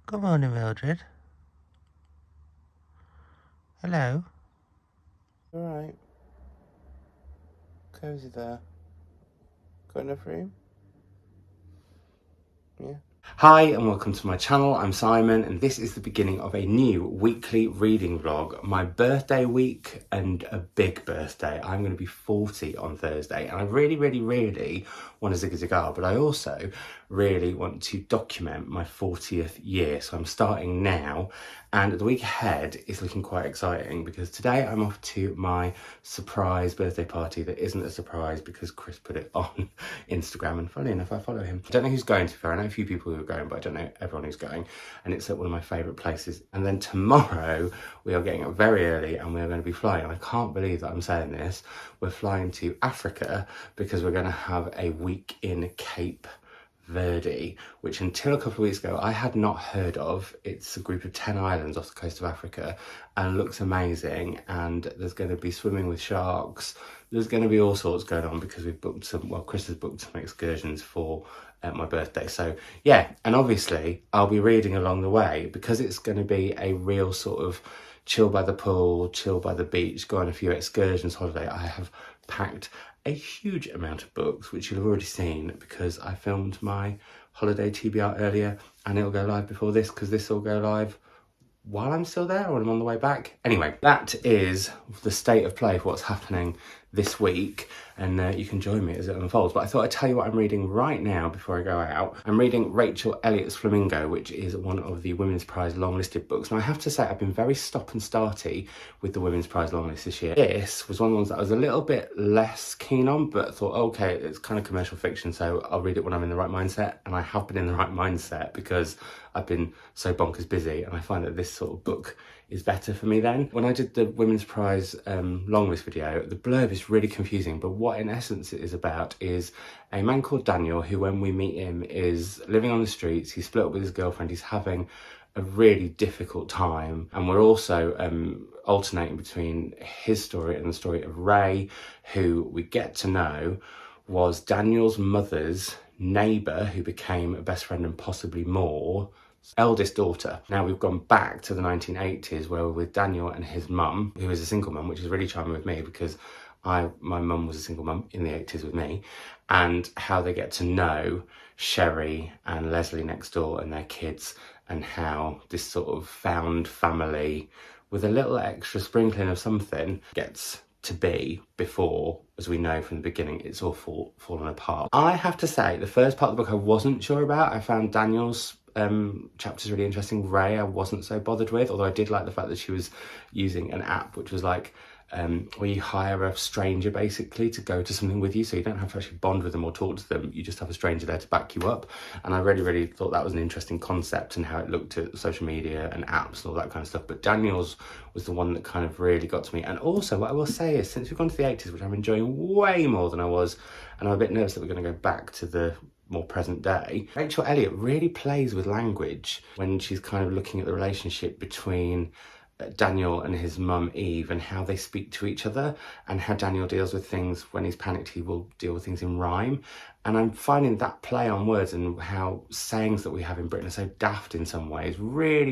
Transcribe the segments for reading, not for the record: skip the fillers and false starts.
Good morning, Mildred. Hello. Alright. Cozy there. Got enough room? Yeah. Hi and welcome to my channel. I'm Simon and this is the beginning of a new weekly reading vlog. My birthday week and a big birthday. I'm going to be 40 on Thursday and I really want to zig a zigar, but I also really want to document my 40th year. So I'm starting now and the week ahead is looking quite exciting because today I'm off to my surprise birthday party that isn't a surprise because Chris put it on Instagram and funny enough I follow him. I don't know who's going to fair. I know a few people who are going, but I don't know everyone who's going, and it's at one of my favourite places. And then tomorrow we are getting up very early and we are going to be flying, and I can't believe that I'm saying this, we're flying to Africa because we're going to have a week in Cape Verde, which until a couple of weeks ago I had not heard of. It's a group of 10 islands off the coast of Africa and looks amazing, and there's going to be swimming with sharks. There's going to be all sorts going on because we've booked some, well, Chris has booked some excursions for my birthday. So yeah, and obviously I'll be reading along the way because it's going to be a real sort of chill by the pool, chill by the beach, go on a few excursions holiday. I have packed a huge amount of books, which you'll have already seen because I filmed my holiday TBR earlier and it'll go live before this because this will go live while I'm still there or when I'm on the way back. Anyway, that is the state of play for what's happening this week, and you can join me as it unfolds. But I thought I'd tell you what I'm reading right now before I go out. I'm reading Rachel Elliott's Flamingo, which is one of the Women's Prize long-listed books. And I have to say, I've been very stop and starty with the Women's Prize long list this year. This was one of the ones that I was a little bit less keen on, but thought, okay, it's kind of commercial fiction, so I'll read it when I'm in the right mindset. And I have been in the right mindset because I've been so bonkers busy, and I find that this sort of book is better for me then. When I did the Women's Prize long list video, the blurb is really confusing, but what in essence it is about is a man called Daniel who, when we meet him, is living on the streets. He's split up with his girlfriend. He's having a really difficult time, and we're also alternating between his story and the story of Ray, who we get to know was Daniel's mother's neighbour who became a best friend and possibly more, eldest daughter. Now we've gone back to the 1980s where we're with Daniel and his mum, who is a single mum, which is really charming with me because my mum was a single mum in the 80s with me, and how they get to know Sherry and Leslie next door and their kids, and how this sort of found family with a little extra sprinkling of something gets to be before, as we know from the beginning, it's all fallen apart. I have to say, the first part of the book I wasn't sure about. I found Daniel's chapters really interesting. Ray I wasn't so bothered with, although I did like the fact that she was using an app which was like where you hire a stranger basically to go to something with you, so you don't have to actually bond with them or talk to them, you just have a stranger there to back you up. And I really thought that was an interesting concept and how it looked at social media and apps and all that kind of stuff. But Daniel's was the one that kind of really got to me. And also what I will say is, since we've gone to the 80s, which I'm enjoying way more than I was, and I'm a bit nervous that we're going to go back to the more present day, Rachel Elliott really plays with language when she's kind of looking at the relationship between Daniel and his mum Eve and how they speak to each other, and how Daniel deals with things when he's panicked. He will deal with things in rhyme, and I'm finding that play on words and how sayings that we have in Britain are so daft in some ways really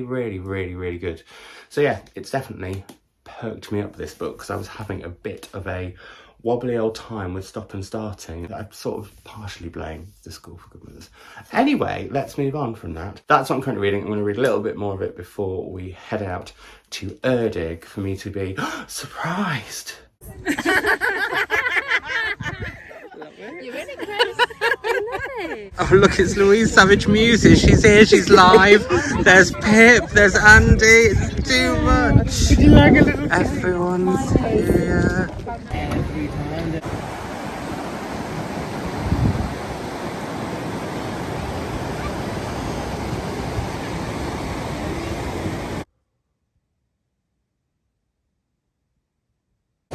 good. So yeah, it's definitely perked me up, this book, because I was having a bit of a wobbly old time with stop and starting. I sort of partially blame the School for Good Mothers. Anyway, let's move on from that. That's what I'm currently reading. I'm going to read a little bit more of it before we head out to Erdig for me to be surprised. You're really close. Oh look, it's Louise Savage Music. She's here, she's live. There's Pip, there's Andy. It's too much. Would you like a little Everyone's here.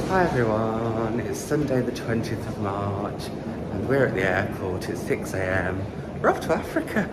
Hi everyone, it's Sunday the 20th of March and we're at the airport. It's 6 AM. We're off to Africa.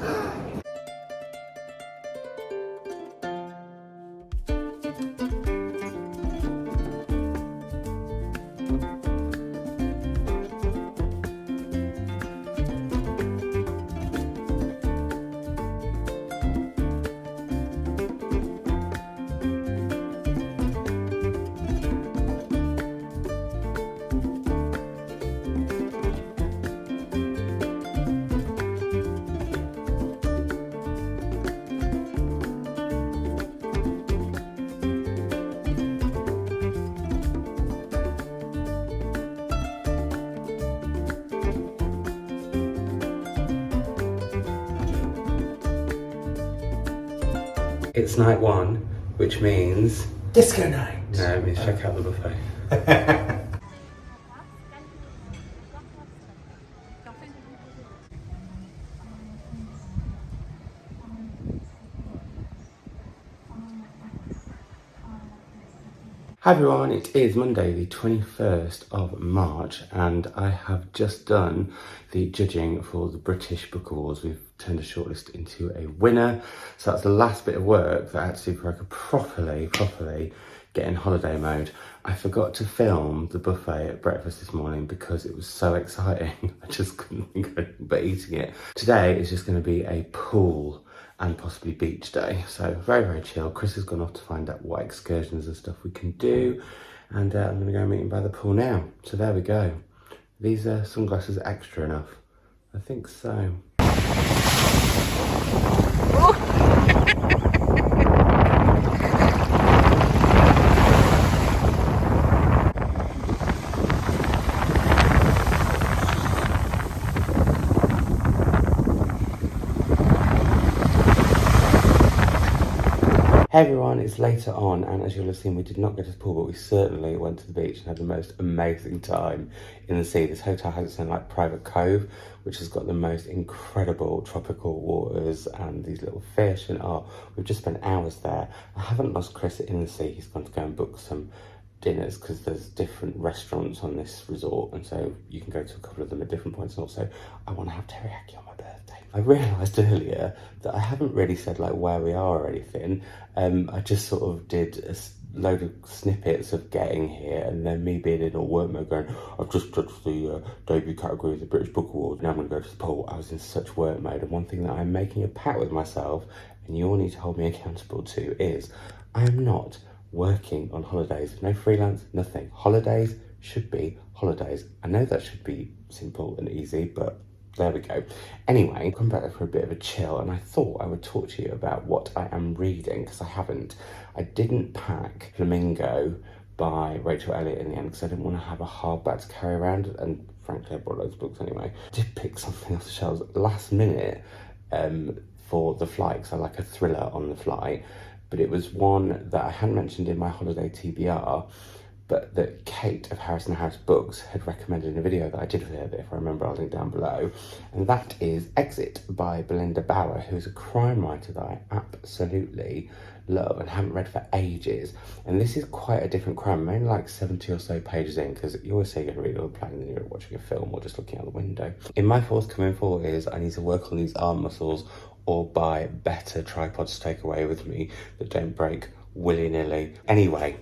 It's night one, which means... Disco night! No, it means check out the buffet. Hi everyone, it is Monday the 21st of March and I have just done the judging for the British Book Awards. We've turned a shortlist into a winner, so that's the last bit of work that I had to do before I could properly get in holiday mode. I forgot to film the buffet at breakfast this morning because it was so exciting. I just couldn't think of anything but eating it. Today is just going to be a pool and possibly beach day, so very chill. Chris has gone off to find out what excursions and stuff we can do, and I'm going to go meet him by the pool now. So there we go. These sunglasses are extra enough? I think so. Hey everyone, it's later on, and as you'll have seen, we did not go to the pool, but we certainly went to the beach and had the most amazing time in the sea. This hotel has its own like private cove, which has got the most incredible tropical waters and these little fish, and we've just spent hours there. I haven't lost Chris in the sea. He's gone to go and book some dinners because there's different restaurants on this resort, and so you can go to a couple of them at different points. And also, I want to have teriyaki on my birthday. I realised earlier that I haven't really said like where we are or anything. I just sort of did a load of snippets of getting here, and then me being in all work mode going, I've just judged the debut category of the British Book Award, now I'm going to go to the pool. I was in such work mode, and one thing that I'm making a pact with myself, and you all need to hold me accountable to, is I am not working on holidays. No freelance, nothing. Holidays should be holidays. I know that should be simple and easy, but there we go. Anyway, come back for a bit of a chill, and I thought I would talk to you about what I am reading, because I haven't. I didn't pack Flamingo by Rachel Elliott in the end, because I didn't want to have a hardback to carry around, and frankly I bought loads of books anyway. I did pick something off the shelves last minute for the flight, because I like a thriller on the flight, but it was one that I hadn't mentioned in my holiday TBR, but that Kate of Harrison House Books had recommended in a video that I did with her, that if I remember I'll link down below, and that is Exit by Belinda Bauer, who's a crime writer that I absolutely love and haven't read for ages. And this is quite a different crime. I'm only like 70 or so pages in, because you always say you're going to read all the plane and then you're watching a film or just looking out the window. In my forthcoming fall is I need to work on these arm muscles or buy better tripods to take away with me that don't break willy-nilly. Anyway,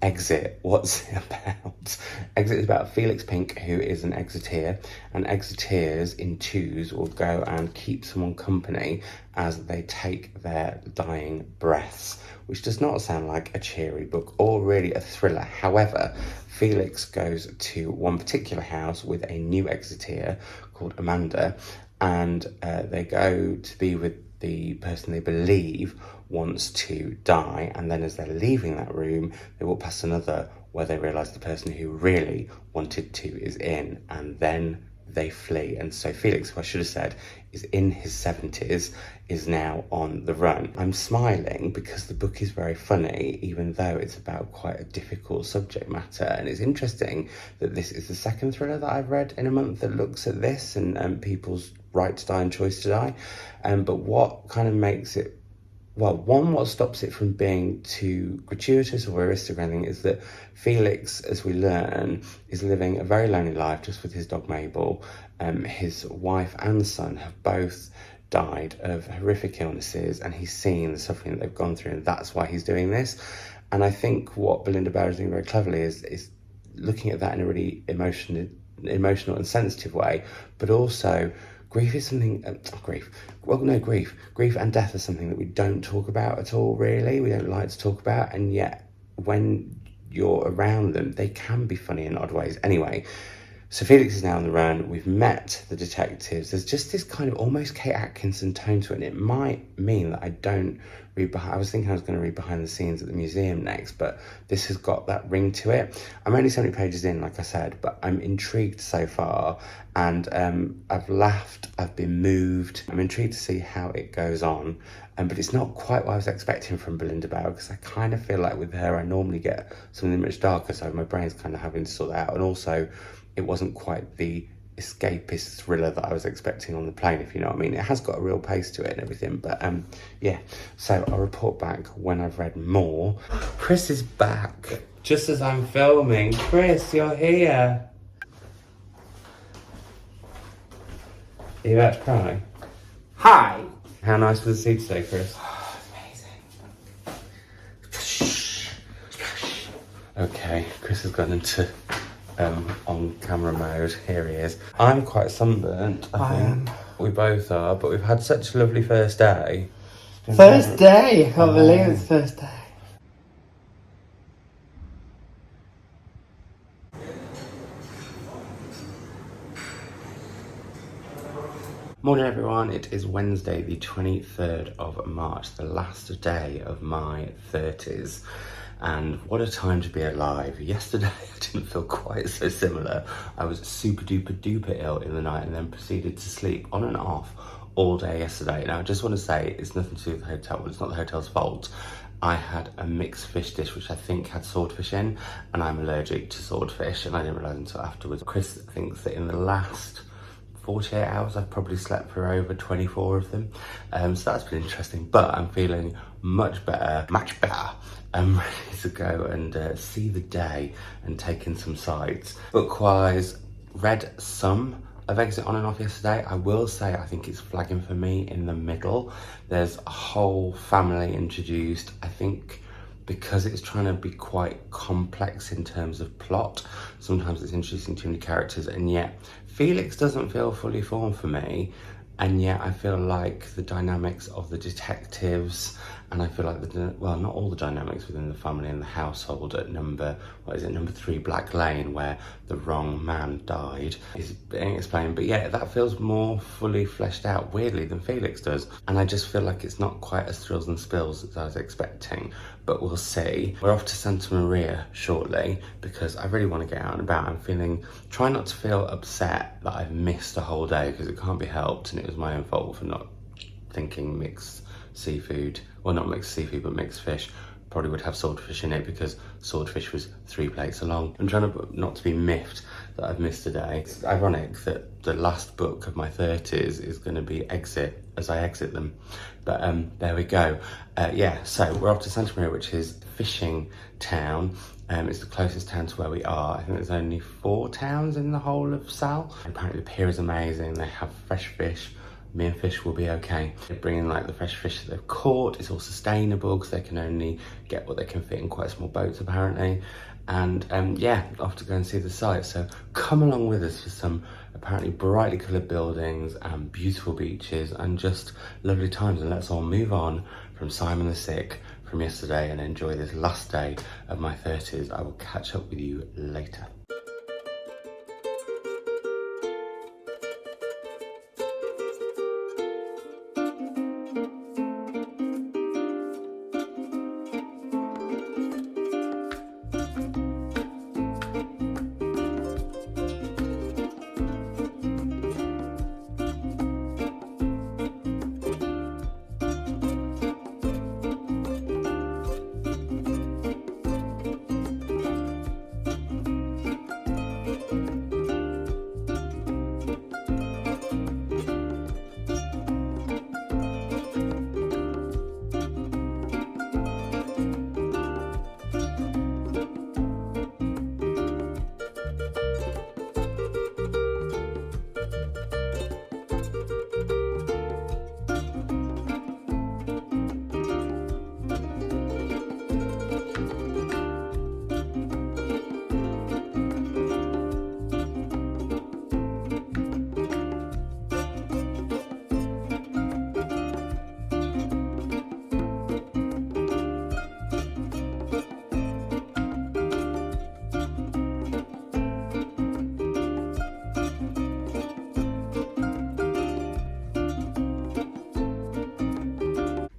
Exit, what's it about? Exit is about Felix Pink, who is an exiteer, and exiteers in twos will go and keep someone company as they take their dying breaths, which does not sound like a cheery book or really a thriller. However, Felix goes to one particular house with a new exiteer called Amanda, and they go to be with the person they believe wants to die, and then as they're leaving that room they walk past another where they realise the person who really wanted to is in, and then they flee. And so Felix, who I should have said is in his 70s, is now on the run. I'm smiling because the book is very funny, even though it's about quite a difficult subject matter. And it's interesting that this is the second thriller that I've read in a month that looks at this and people's right to die and choice to die. But what kind of makes it, well, one, what stops it from being too gratuitous or voyeuristic or anything is that Felix, as we learn, is living a very lonely life just with his dog Mabel. His wife and son have both died of horrific illnesses, and he's seen the suffering that they've gone through, and that's why he's doing this. And I think what Belinda Bauer is doing very cleverly is looking at that in a really emotional and sensitive way, but also grief is something, grief and death is something that we don't talk about at all, really. We don't like to talk about, and yet when you're around them, they can be funny in odd ways. Anyway, So Felix is now on the run. We've met the detectives. There's just this kind of almost Kate Atkinson tone to it. And it might mean that I don't read behind. I was thinking I was going to read behind the scenes at the museum next, but this has got that ring to it. I'm only 70 pages in, like I said, but I'm intrigued so far. And I've laughed, I've been moved. I'm intrigued to see how it goes on. But it's not quite what I was expecting from Belinda Bauer, because I kind of feel like with her, I normally get something much darker. So my brain's kind of having to sort that out. And also, it wasn't quite the escapist thriller that I was expecting on the plane, if you know what I mean. It has got a real pace to it and everything, but yeah. So I'll report back when I've read more. Chris is back just as I'm filming. Chris, you're here. Are you about to cry? Hi. How nice was the sea today, Chris? Amazing. Okay, Chris has gone into on camera mode. Here he is. I'm quite sunburnt, I think. We both are, but we've had such a lovely first day. First day. I can't believe it's first day. Morning everyone, it is Wednesday the 23rd of March, the last day of my 30s. And what a time to be alive. Yesterday I didn't feel quite so similar. I was super duper ill in the night and then proceeded to sleep on and off all day yesterday. Now I just want to say it's nothing to do with the hotel. Well, it's not the hotel's fault. I had a mixed fish dish which I think had swordfish in, and I'm allergic to swordfish, and I didn't realise until afterwards. Chris thinks that in the last 48 hours I've probably slept for over 24 of them, so that's been interesting, but I'm feeling much better. I'm ready to go and see the day and take in some sights. Book-wise, read some of Exit On and Off yesterday. I will say I think it's flagging for me in the middle. There's a whole family introduced, I think, because it's trying to be quite complex in terms of plot. Sometimes it's introducing too many characters, and yet Felix doesn't feel fully formed for me, and yet I feel like the dynamics of the detectives, and I feel like well, not all the dynamics within the family and the household at number 3 Black Lane, where the wrong man died, is being explained. But yeah, that feels more fully fleshed out, weirdly, than Felix does. And I just feel like it's not quite as thrills and spills as I was expecting, but we'll see. We're off to Santa Maria shortly because I really want to get out and about. Try not to feel upset that I've missed a whole day, because it can't be helped, and it was my own fault for not thinking mixed seafood, well, not mixed seafood, but mixed fish probably would have swordfish in it, because swordfish was 3 plates along. I'm trying not to be miffed that I've missed a day. It's ironic that the last book of my 30s is going to be Exit as I exit them, but there we go. Yeah, so we're off to Santa Maria, which is fishing town. It's the closest town to where we are. I think there's only 4 towns in the whole of Sal. Apparently the pier is amazing. They have fresh fish. Me and fish will be okay. They're bringing like the fresh fish that they've caught. It's all sustainable because they can only get what they can fit in quite small boats apparently. And yeah, off to go and see the site. So come along with us for some apparently brightly coloured buildings and beautiful beaches and just lovely times. And let's all move on from Simon the Sick from yesterday and enjoy this last day of my 30s. I will catch up with you later.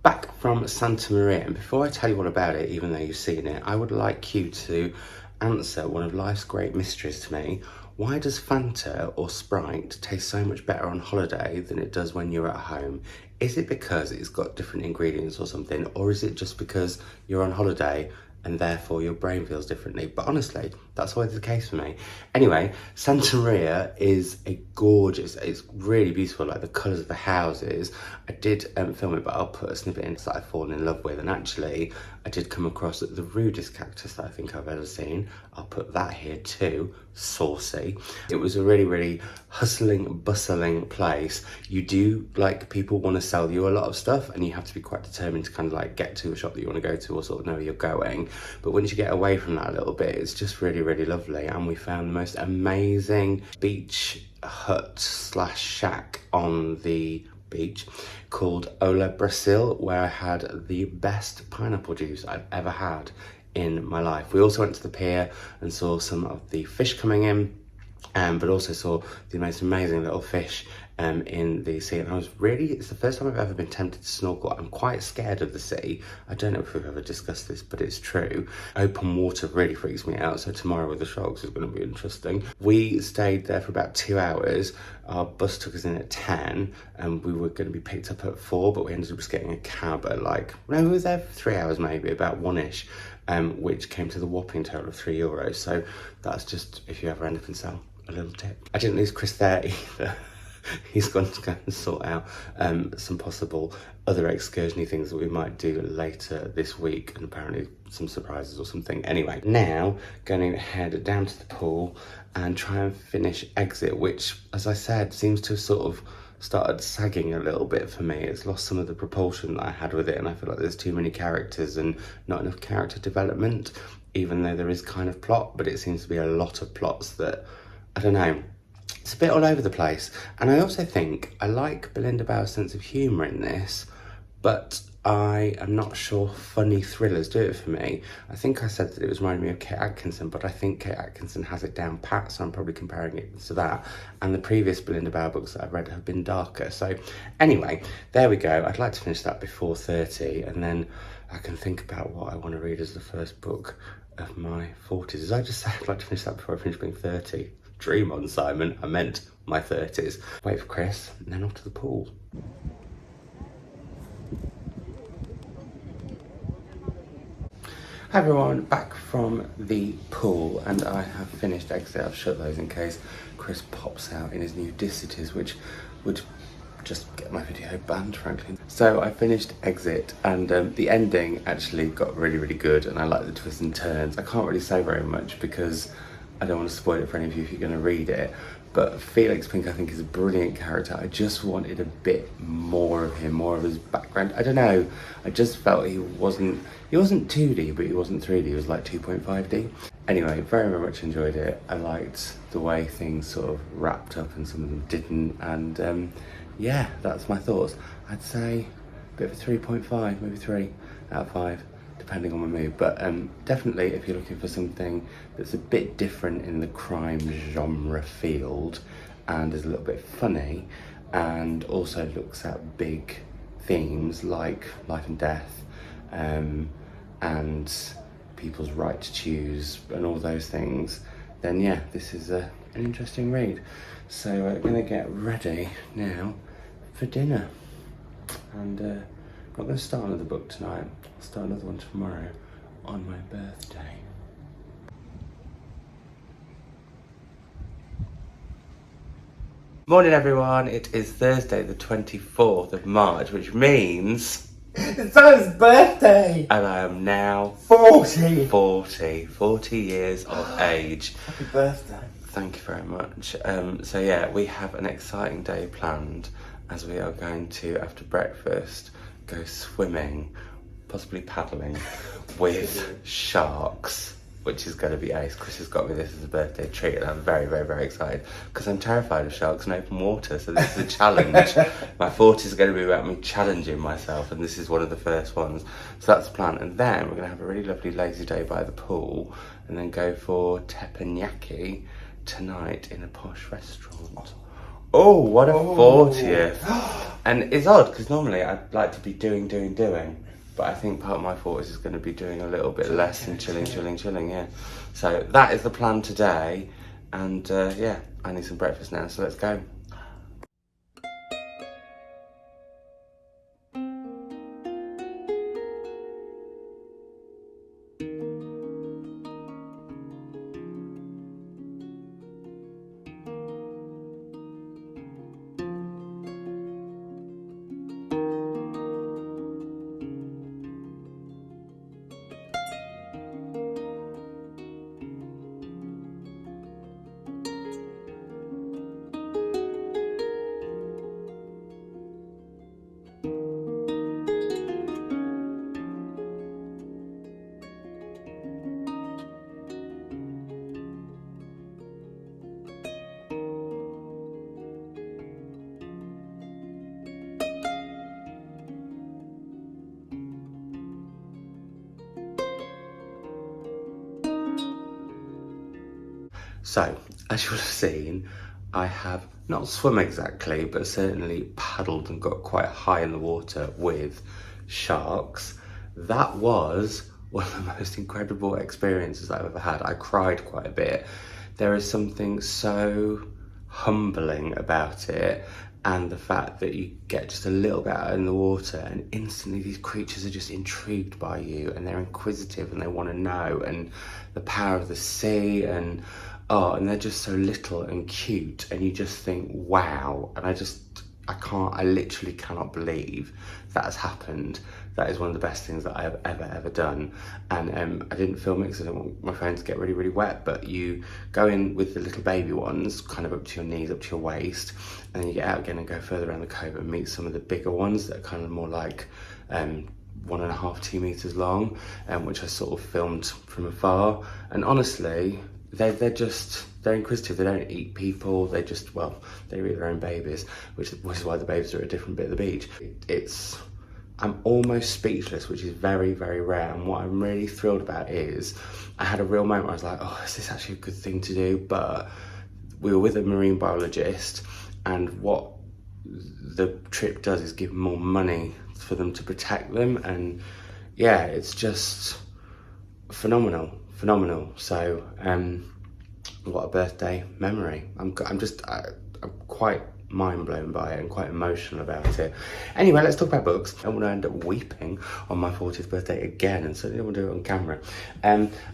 back from Santa Maria, and before I tell you all about it, even though you've seen it, I would like you to answer one of life's great mysteries to me. Why does Fanta or Sprite taste so much better on holiday than it does when you're at home? Is it because it's got different ingredients or something, or is it just because you're on holiday and therefore your brain feels differently? But honestly, that's always the case for me. Anyway, Santa Maria is a gorgeous, it's really beautiful, like the colours of the houses. I did film it, but I'll put a snippet in that I've fallen in love with, and actually I did come across the rudest cactus that I think I've ever seen. I'll put that here too, saucy. It was a really, really hustling, bustling place. You do, like, people want to sell you a lot of stuff and you have to be quite determined to kind of like get to a shop that you want to go to or sort of know where you're going. But once you get away from that a little bit, it's just really, really lovely. And we found the most amazing beach hut slash shack on the beach called Ola Brasil, where I had the best pineapple juice I've ever had in my life. We also went to the pier and saw some of the fish coming in, but also saw the most amazing little fish in the sea. And it's the first time I've ever been tempted to snorkel. I'm quite scared of the sea. I don't know if we've ever discussed this, but it's true. Open water really freaks me out, so tomorrow with the sharks is going to be interesting. We stayed there for about 2 hours. Our bus took us in at 10 and we were going to be picked up at 4, but we ended up just getting a cab at we were there for 3 hours maybe, about 1ish, which came to the whopping total of €3. So that's just, if you ever end up in Sal, a little tip. I didn't lose Chris there either. He's gone to go and sort out some possible other excursion-y things that we might do later this week, and apparently some surprises or something. Anyway, now going to head down to the pool and try and finish Exit, which, as I said, seems to have sort of started sagging a little bit for me. It's lost some of the propulsion that I had with it, and I feel like there's too many characters and not enough character development, even though there is kind of plot, but it seems to be a lot of plots that, I don't know, it's a bit all over the place. And I also think I like Belinda Bauer's sense of humour in this, but I am not sure funny thrillers do it for me. I think I said that it was reminding me of Kate Atkinson, but I think Kate Atkinson has it down pat, so I'm probably comparing it to that. And the previous Belinda Bauer books that I've read have been darker. So anyway, there we go. I'd like to finish that before 30, and then I can think about what I want to read as the first book of my 40s. As I just said, I'd like to finish that before I finish being 30. Dream on, Simon. I meant my 30s. Wait for Chris, and then off to the pool. Hi everyone, back from the pool, and I have finished Exit. I've shut those in case Chris pops out in his new Nudicities, which would just get my video banned, frankly. So I finished Exit, and the ending actually got really, really good, and I like the twists and turns. I can't really say very much because I don't want to spoil it for any of you if you're going to read it, but Felix Pink I think is a brilliant character. I just wanted a bit more of him, more of his background. I don't know, I just felt he wasn't 2D, but he wasn't 3D, he was like 2.5D. Anyway, very, very much enjoyed it. I liked the way things sort of wrapped up and some of them didn't, and yeah, that's my thoughts. I'd say a bit of a 3.5, maybe 3 out of 5. Depending on my mood, but definitely if you're looking for something that's a bit different in the crime genre field and is a little bit funny and also looks at big themes like life and death and people's right to choose and all those things, then yeah, this is an interesting read. So we're gonna get ready now for dinner, and I'm not going to start another book tonight. I'll start another one tomorrow on my birthday. Morning everyone, it is Thursday the 24th of March, which means It's Sim's birthday! and I am now 40 years of age. Happy birthday. Thank you very much. So yeah, we have an exciting day planned as we are going to, after breakfast, go swimming, possibly paddling, with sharks, which is going to be ace. Chris has got me this as a birthday treat, and I'm very, very, very excited because I'm terrified of sharks in open water, so this is a challenge. My 40s are going to be about me challenging myself, and this is one of the first ones. So that's the plan, and then we're going to have a really lovely lazy day by the pool, and then go for teppanyaki tonight in a posh restaurant. Oh, what a Oh. 40th. And it's odd because normally I'd like to be doing. But I think part of my 40s is going to be doing a little bit less and chilling, yeah. So that is the plan today. And yeah, I need some breakfast now, so let's go. So, as you'll have seen, I have not swum exactly, but certainly paddled and got quite high in the water with sharks. That was one of the most incredible experiences I've ever had. I cried quite a bit. There is something so humbling about it, and the fact that you get just a little bit out in the water and instantly these creatures are just intrigued by you and they're inquisitive and they want to know, and the power of the sea, and and they're just so little and cute, and you just think, wow. And I literally cannot believe that has happened. That is one of the best things that I have ever done. And I didn't film it because I don't want my phone to get really wet, but you go in with the little baby ones, kind of up to your knees, up to your waist, and then you get out again and go further around the cove and meet some of the bigger ones that are kind of more like 1.5, 2 meters long, which I sort of filmed from afar. And honestly, they're inquisitive. They don't eat people. They just, well, they eat their own babies, which is why the babies are at a different bit of the beach. I'm almost speechless, which is very rare. And what I'm really thrilled about is I had a real moment where I was like, oh, is this actually a good thing to do? But we were with a marine biologist, and what the trip does is give more money for them to protect them. And yeah, it's just phenomenal. So what a birthday memory. I'm quite mind blown by it and quite emotional about it. Anyway, let's talk about books. I want to end up weeping on my 40th birthday again, and certainly I will do it on camera.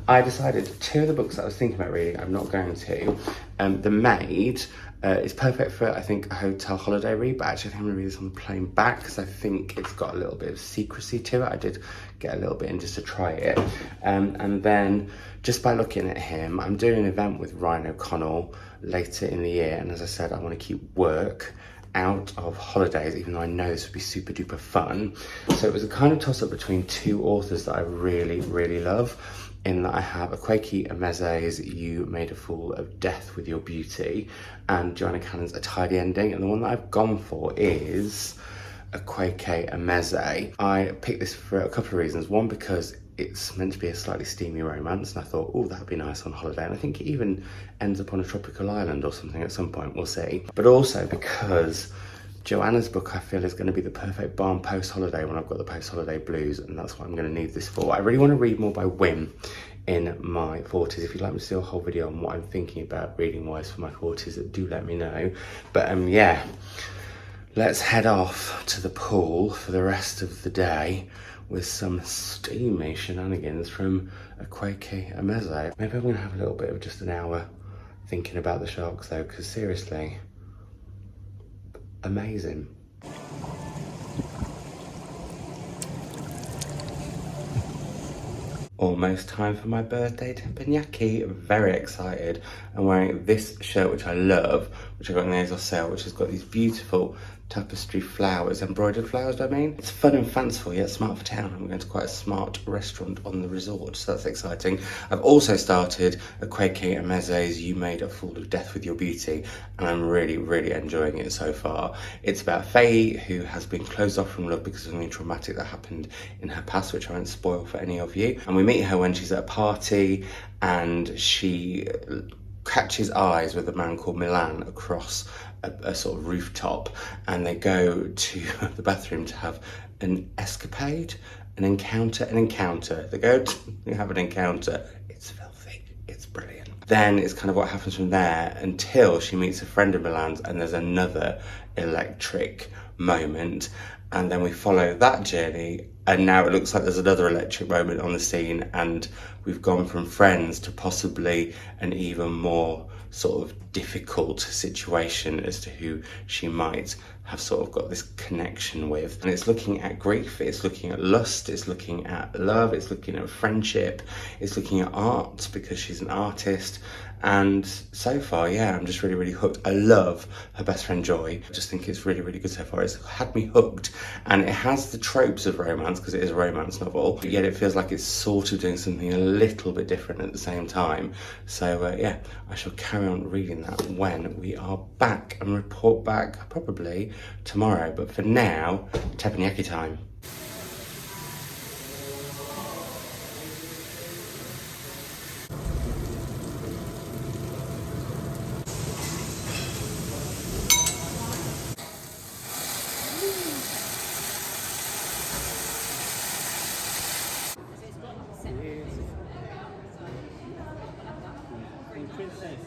I decided 2 of the books that I was thinking about reading, I'm not going to. The Maid is perfect for, I think, a hotel holiday read, but actually I think I'm going to read this on the plane back because I think it's got a little bit of secrecy to it. I did get a little bit in just to try it. And then just by looking at him, I'm doing an event with Ryan O'Connell later in the year, and as I said, I want to keep work out of holidays, even though I know this would be super duper fun. So it was a kind of toss up between 2 authors that I really love, in that I have Akwaeke Emezi's You Made a Fool of Death with Your Beauty and Joanna Cannon's A Tidy Ending, and the one that I've gone for is Akwaeke Emezi. I picked this for a couple of reasons. One, because it's meant to be a slightly steamy romance, and I thought, oh, that'd be nice on holiday. And I think it even ends up on a tropical island or something at some point, we'll see. But also because Joanna's book, I feel, is going to be the perfect balm post-holiday when I've got the post-holiday blues, and that's what I'm going to need this for. I really want to read more by Wim in my 40s. If you'd like me to do a whole video on what I'm thinking about reading-wise for my 40s, do let me know. But yeah, let's head off to the pool for the rest of the day with some steamy shenanigans from Akwaeke Emezi. Maybe I'm going to have a little bit of just an hour thinking about the sharks though, because seriously, amazing. Almost time for my birthday teppanyaki. Very excited. I'm wearing this shirt, which I love, which I got in the Asos sale, which has got these beautiful tapestry flowers, embroidered flowers, I mean. It's fun and fanciful, yet smart for town. I'm going to quite a smart restaurant on the resort, so that's exciting. I've also started Akwaeke Emezi's You Made a Fool of Death with Your Beauty, and I'm really enjoying it so far. It's about Faye, who has been closed off from love because of something traumatic that happened in her past, which I won't spoil for any of you. And we meet her when she's at a party, and she catches eyes with a man called Milan across a sort of rooftop, and they go to the bathroom to have an escapade, an encounter. They go to have an encounter. It's filthy. It's brilliant. Then it's kind of what happens from there until she meets a friend of Milan's, and there's another electric moment, and then we follow that journey, and now it looks like there's another electric moment on the scene, and we've gone from friends to possibly an even more sort of difficult situation as to who she might have sort of got this connection with. And it's looking at grief, it's looking at lust, it's looking at love, it's looking at friendship, it's looking at art because she's an artist. And so far, yeah, I'm just really, really hooked. I love her best friend Joy. I just think it's really, really good so far. It's had me hooked, and it has the tropes of romance because it is a romance novel, but yet it feels like it's sort of doing something a little bit different at the same time. So yeah, I shall carry on reading that when we are back and report back probably tomorrow. But for now, teppanyaki time.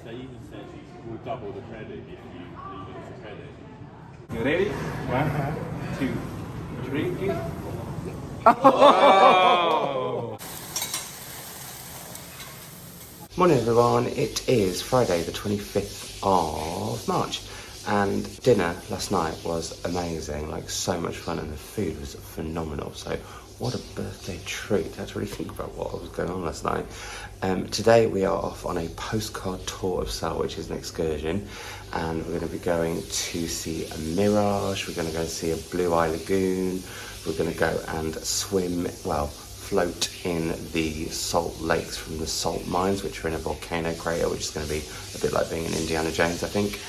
They even said we'll double the credit if you leave it as a credit. You ready? 1, 2, 3, please. Morning everyone, it is Friday the 25th of March, and dinner last night was amazing, like so much fun, and the food was phenomenal. So what a birthday treat. I had to really think about what was going on last night. Today we are off on a postcard tour of Sal, which is an excursion, and we're going to be going to see a mirage, we're going to go see a blue eye lagoon, we're going to go and swim, well, float in the salt lakes from the salt mines, which are in a volcano crater, which is going to be a bit like being in Indiana Jones, I think.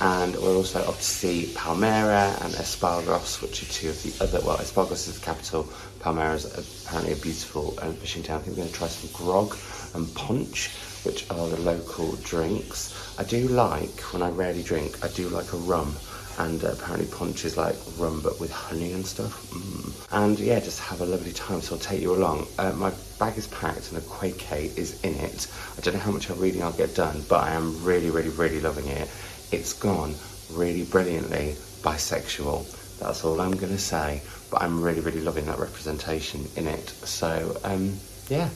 And we're also off to see Palmera and Espargos, which are two of the other, well, Espargos is the capital, Palmera is apparently a beautiful fishing town. I think we're going to try some grog and punch, which are the local drinks. I do like, when I rarely drink, I do like a rum. And apparently punch is like rum but with honey and stuff. And yeah, just have a lovely time, so I'll take you along. My bag is packed and Akwaeke is in it. I don't know how much reading I'll get done, but I am really, really, really loving it. It's gone really brilliantly bisexual. That's all I'm going to say, but I'm really, really loving that representation in it. So yeah,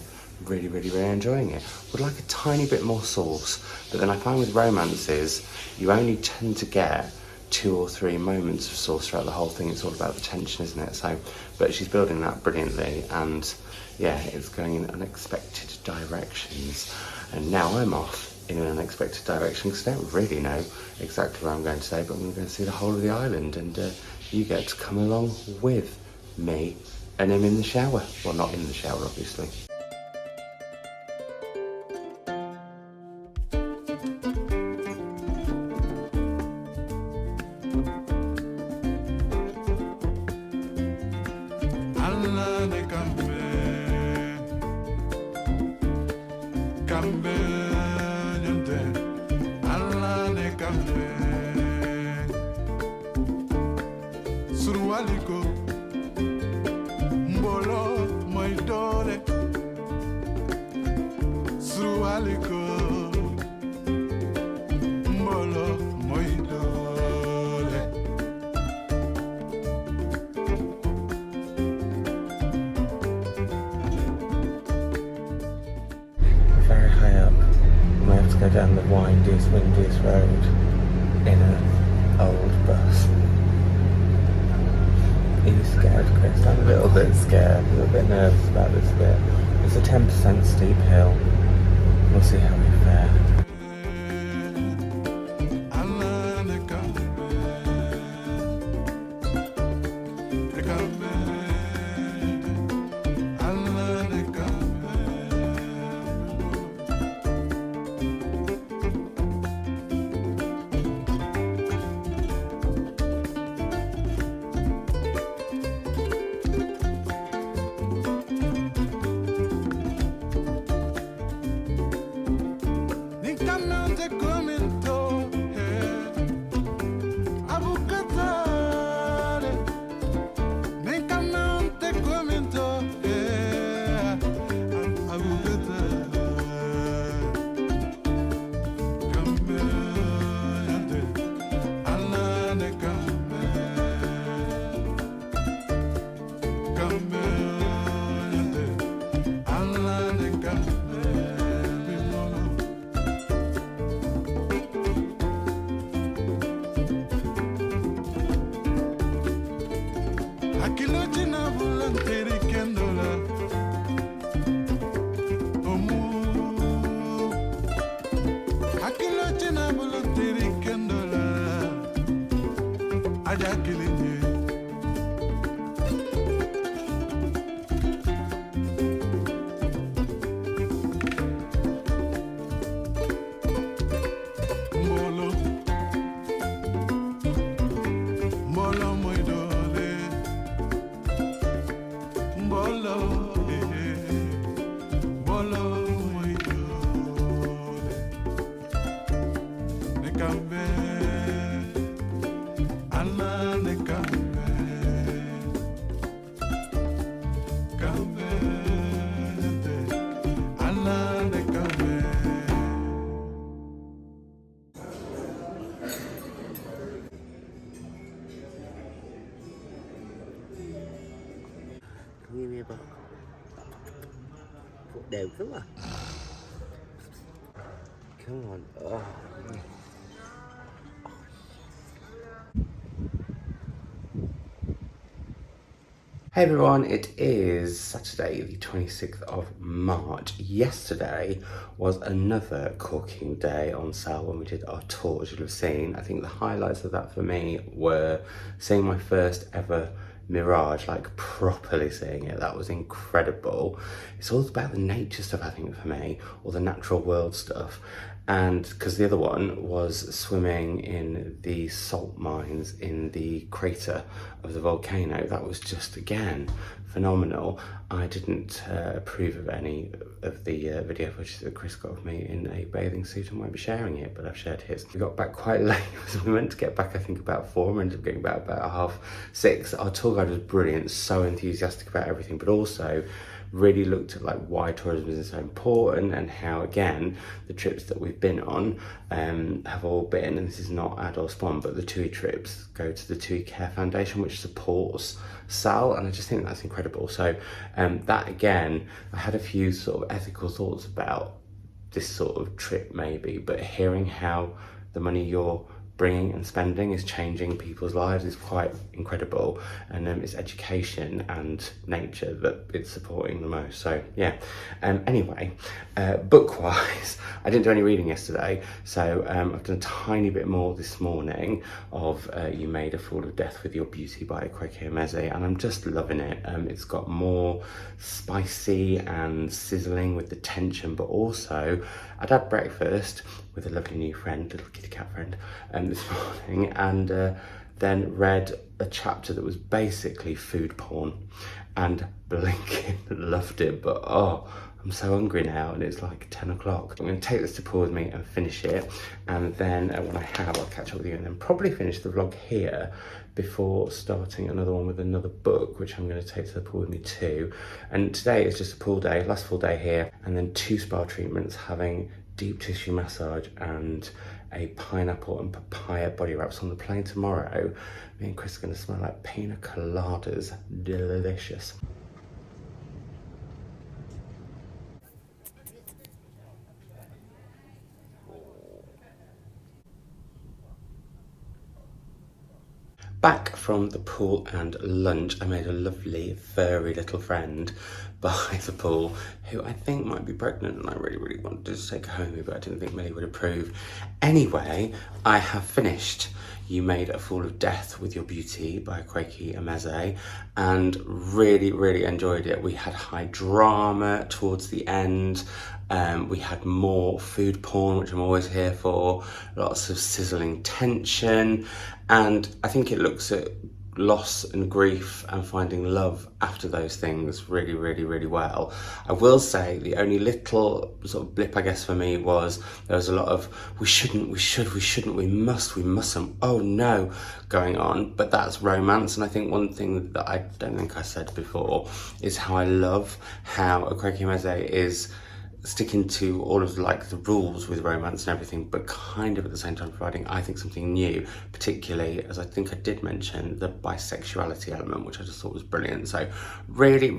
really, really, really enjoying it. Would like a tiny bit more sauce, but then I find with romances, you only tend to get 2 or 3 moments of sauce throughout the whole thing. It's all about the tension, isn't it? So, but she's building that brilliantly, and yeah, it's going in unexpected directions. And now I'm off in an unexpected direction because I don't really know exactly where I'm going today, but I'm going to see the whole of the island, and you get to come along with me, and I'm in the shower. Well, not in the shower, obviously. Very high up, and we have to go down the windiest road in an old bus. Are you scared, Chris? I'm a little bit scared, a little bit nervous about this bit. It's a 10% steep hill. We'll see how we fare. Give me a book. Put down, come on. Come on. Oh. Hey everyone, it is Saturday the 26th of March. Yesterday was another corking day on sale when we did our tour, as you'll have seen. I think the highlights of that for me were seeing my first ever Mirage, like properly seeing it. That was incredible. It's all about the nature stuff, I think, for me, or the natural world stuff. And because the other one was swimming in the salt mines in the crater of the volcano. That was just, again, phenomenal. I didn't approve of any of the video footage that Chris got of me in a bathing suit and won't be sharing it, but I've shared his. We got back quite late, so we meant to get back I think about 4, we ended up getting back about 6:30. Our tour guide was brilliant, so enthusiastic about everything, but also really looked at like why tourism is so important and how, again, the trips that we've been on have all been, and this is not ad or spawn, but the TUI trips go to the TUI Care Foundation, which supports Sal, and I just think that's incredible. So that, again, I had a few sort of ethical thoughts about this sort of trip maybe, but hearing how the money you're bringing and spending is changing people's lives is quite incredible, and it's education and nature that it's supporting the most. So yeah, anyway, book wise I didn't do any reading yesterday, so I've done a tiny bit more this morning of You Made a Fool of Death with Your Beauty by Akwaeke Emezi, and I'm just loving it. It's got more spicy and sizzling with the tension, but also I'd had breakfast with a lovely new friend, little kitty cat friend, this morning, and then read a chapter that was basically food porn, and blinking loved it. But oh, I'm so hungry now, and it's like 10 o'clock. I'm going to take this to pool with me and finish it, and then when I have, I'll catch up with you, and then probably finish the vlog here before starting another one with another book, which I'm going to take to the pool with me too. And today is just a pool day, last full day here, and then 2 spa treatments, having deep tissue massage and a pineapple and papaya body wraps on the plane tomorrow. Me and Chris are going to smell like pina coladas. Delicious. Back from the pool and lunch, I made a lovely furry little friend by the pool who I think might be pregnant, and I really wanted to take her home with me, but I didn't think Millie would approve. Anyway, I have finished You Made a Fool of Death with Your Beauty by Akwaeke Emezi, and really enjoyed it. We had high drama towards the end. We had more food porn, which I'm always here for, lots of sizzling tension, and I think it looks at loss and grief and finding love after those things really well. I will say the only little sort of blip, I guess, for me was there was a lot of we shouldn't, we mustn't, oh no, going on, but that's romance. And I think one thing that I don't think I said before is how I love how Akwaeke Emezi is sticking to all of like the rules with romance and everything, but kind of at the same time providing, I think, something new, particularly, as I think I did mention, the bisexuality element, which I just thought was brilliant. So really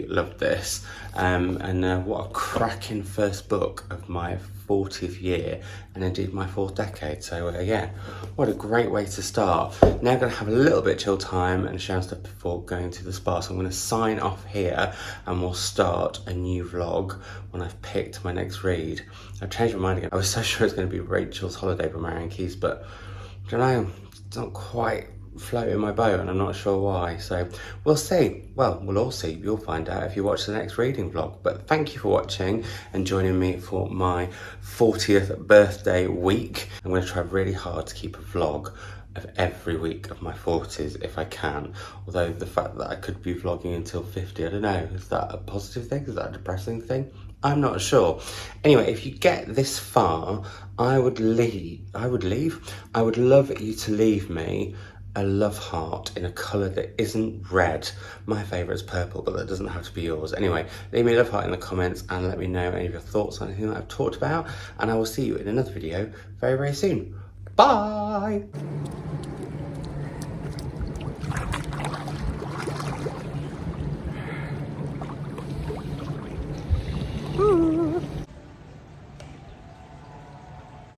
loved this, and what a cracking first book of my 40th year, and indeed my 4th decade. So yeah, what a great way to start. Now I'm going to have a little bit of chill time and shower stuff before going to the spa, so I'm going to sign off here and we'll start a new vlog when I've picked my next read. I've changed my mind again. I was so sure it was going to be Rachel's Holiday by Marianne Keyes, but I don't know, it's not quite floating my boat, and I'm not sure why, so we'll see. Well, we'll all see. You'll find out if you watch the next reading vlog. But thank you for watching and joining me for my 40th birthday week. I'm going to try really hard to keep a vlog of every week of my 40s if I can. Although the fact that I could be vlogging until 50, I don't know, is that a positive thing? Is that a depressing thing? I'm not sure. Anyway, if you get this far, I would love you to leave me a love heart in a colour that isn't red. My favourite is purple, but that doesn't have to be yours. Anyway, leave me a love heart in the comments and let me know any of your thoughts on anything that I've talked about, and I will see you in another video very, very soon. Bye!